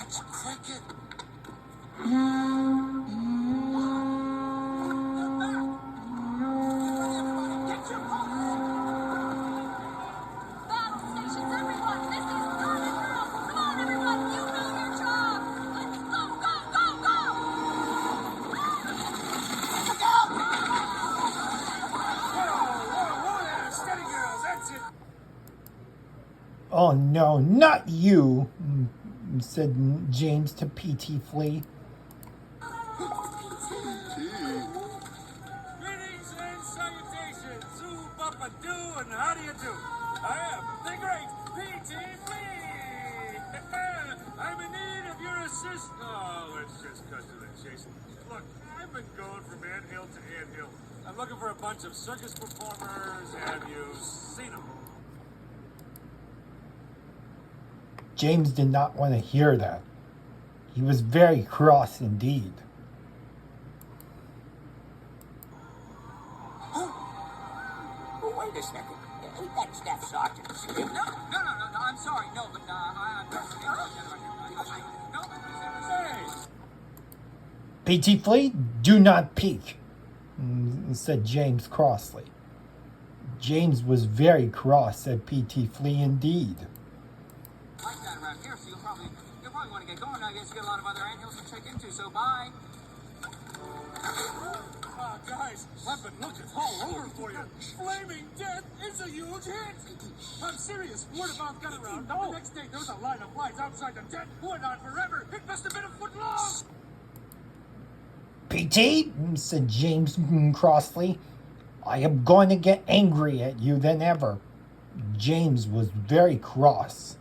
Catch a cricket. Oh no, not you, said James to P.T. Flea. Greetings and salutations, Zoo-Bapa-Doo, and how do you do? I am the great P.T. Flea! I'm in need of your assist. Oh, let's just cut to the chase. Look, I've been going from anthill to anthill. I'm looking for a bunch of circus performers. Have you seen them? James did not want to hear that. He was very cross indeed. Wait a second. Ain't that Staff Sergeant? No, I'm sorry. No, but I'm Hey! P.T. Flea, do not peek, said James crossly. James was very cross at P.T. Flea indeed. Like that around here, so you'll probably want to get going. I guess you got a lot of other annuals to check into, so bye. Guys, I've been looking all over for you. Flaming Death is a huge hit. I'm serious. Word of mouth got around. The next day, there was a line of lights outside the tent. Went on forever. It must have been a foot long. P.T., said James crossly, I am going to get angry at you than ever. James was very cross.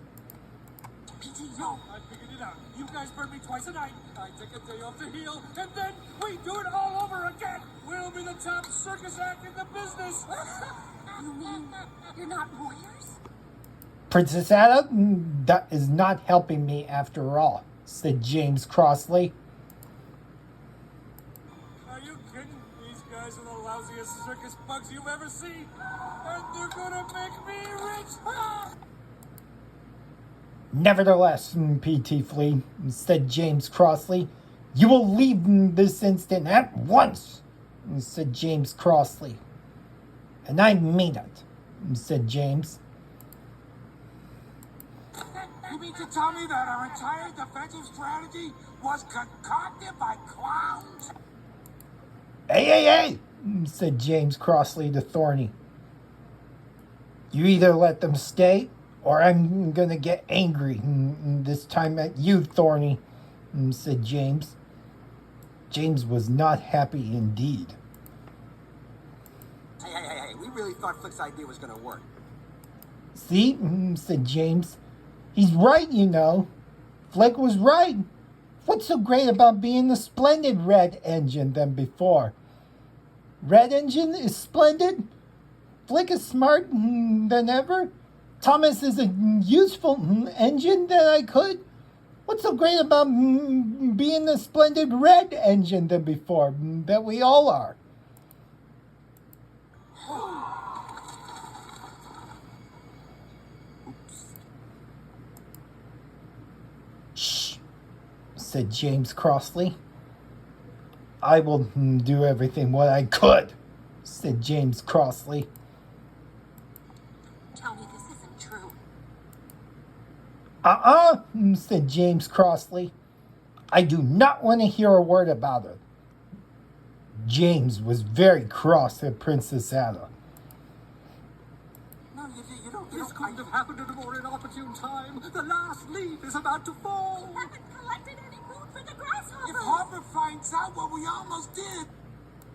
P.T., no, I figured it out. You guys burn me twice a night. I take a day off to heal, and then we do it all over again. We'll be the top circus act in the business. You mean you're not warriors? Princess Atta, that is not helping me after all, said James crossly. Are you kidding? These guys are the lousiest circus bugs you've ever seen. And they're gonna make me rich. Nevertheless, P.T. Flea, said James crossly, you will leave this instant at once, said James crossly. And I mean it, said James. You mean to tell me that our entire defensive strategy was concocted by clowns? Hey, said James crossly to Thorny. You either let them stay, or I'm gonna get angry, this time at you, Thorny, said James. James was not happy indeed. Hey, we really thought Flick's idea was gonna work. See, said James. He's right, you know. Flick was right. What's so great about being the Splendid Red Engine than before? Red Engine is splendid. Flick is smart than ever. Thomas is a useful engine that I could. What's so great about being the Splendid Red Engine than before? That we all are. Shh, said James crossly. I will do everything what I could, said James crossly. Tell me this isn't true. Said James crossly. I do not want to hear a word about it. James was very cross at Princess Atta. No, you don't. This couldn't have happened at a more inopportune time. The last leaf is about to fall. We haven't collected any food for the grasshoppers. If Harper finds out what we almost did.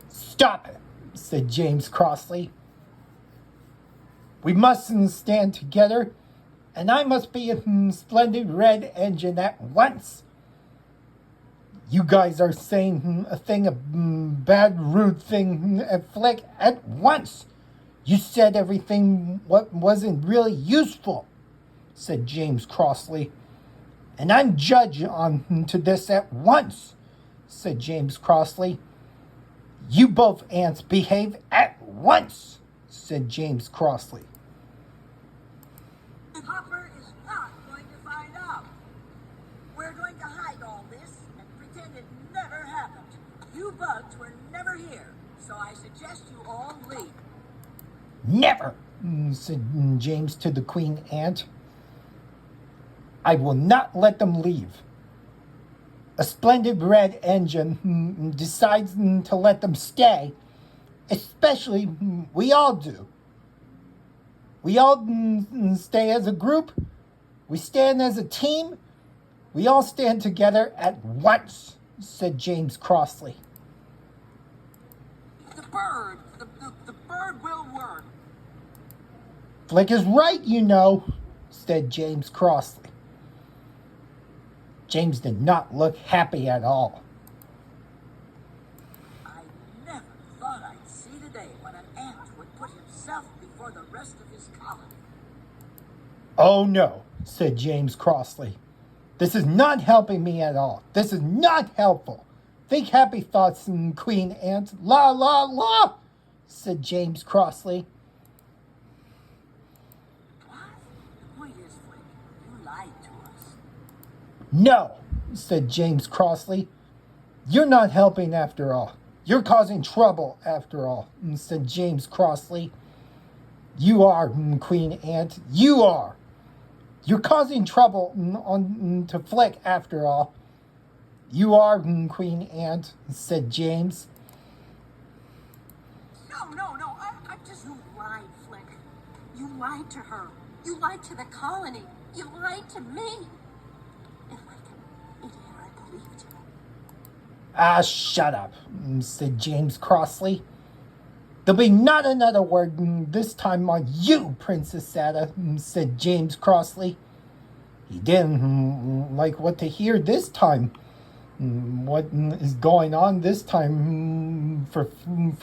Stop it, said James crossly. We mustn't stand together, and I must be a Splendid Red Engine at once. You guys are saying a bad, rude thing at Flick at once. You said everything what wasn't really useful, said James crossly. And I'm judge on to this at once, said James crossly. You both ants behave at once, said James crossly. Hopper is not going to find out. We're going to bugs were never here, so I suggest you all leave. Never, said James to the Queen Ant. I will not let them leave. A splendid red engine decides to let them stay, especially we all do. We all stay as a group. We stand as a team. We all stand together at once, said James crossly. The bird will work. Flick is right, you know, said James crossly. James did not look happy at all. I never thought I'd see the day when an ant would put himself before the rest of his colony. Oh no, said James crossly. This is not helping me at all. This is not helpful. Think happy thoughts, Queen Ant. La, la, la, said James crossly. What? The point is, Flick, you lied to us. No, said James crossly. You're not helping after all. You're causing trouble after all, said James crossly. You are, Queen Ant. You are. You're causing trouble to Flick after all. You are, Queen Ant, said James. No. I just... You lied, Flick. You lied to her. You lied to the colony. You lied to me. And like an idiot, I believed you. Ah, shut up, said James crossly. There'll be not another word this time on you, Princess Atta, said James crossly. He didn't like what to hear this time. What is going on this time for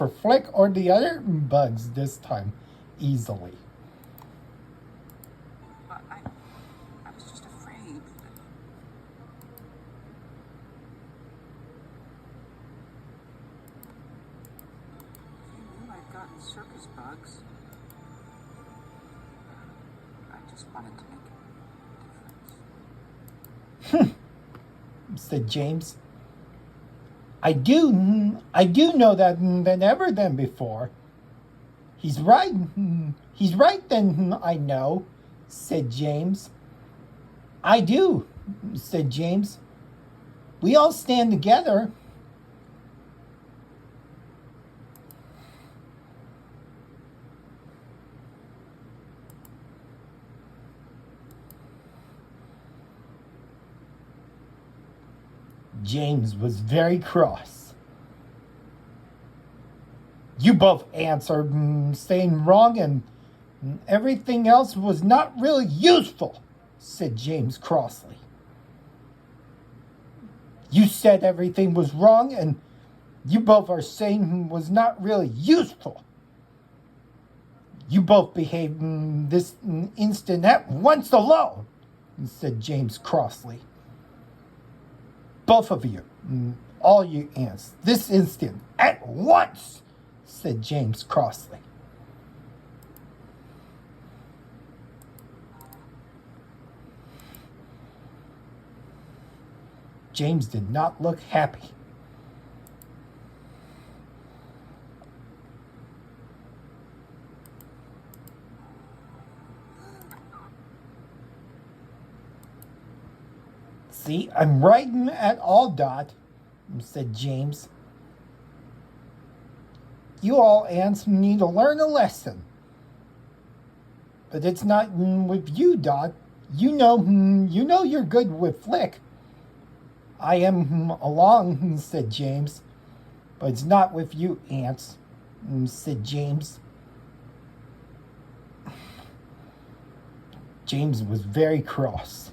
Flick or the other bugs this time easily. I was just afraid that... If you knew I'd gotten circus bugs, I just wanted to make a difference. Said James. I do know that than ever than before. He's right then, I know, said James. I do, said James. We all stand together. James was very cross. You both ants are saying wrong and everything else was not really useful, said James crossly. You said everything was wrong and you both are saying was not really useful. You both behaved this instant at once alone, said James crossly. Both of you, all you ants, this instant, at once, said James crossly. James did not look happy. See, I'm right at all, Dot, said James. You all ants need to learn a lesson. But it's not with you, Dot. You know you're good with Flick. I am along, said James. But it's not with you, ants, said James. James was very cross.